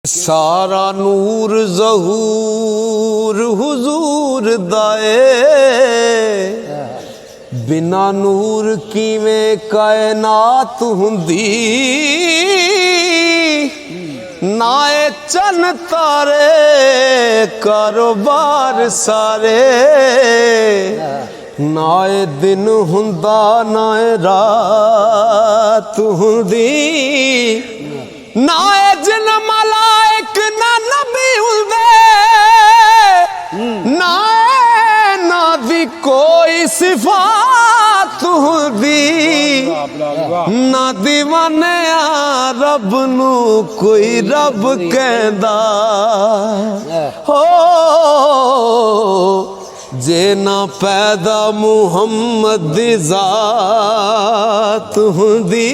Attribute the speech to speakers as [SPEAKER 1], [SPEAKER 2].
[SPEAKER 1] सारा नूर ज़हूर हुजूर दाए, बिना नूर किवें कायनात हुंदी। नाए चन तारे कारोबार सारे, नाए दिन हुंदा नाए रात हुंदी। नाए जिन मलाइक ना नबी हुंदे, नाए ना दी कोई सिफात हुंदी। ना दीवाने रब नू कोई रब कहंदा हो, जे ना पैदा मुहम्मद दी जात हुंदी।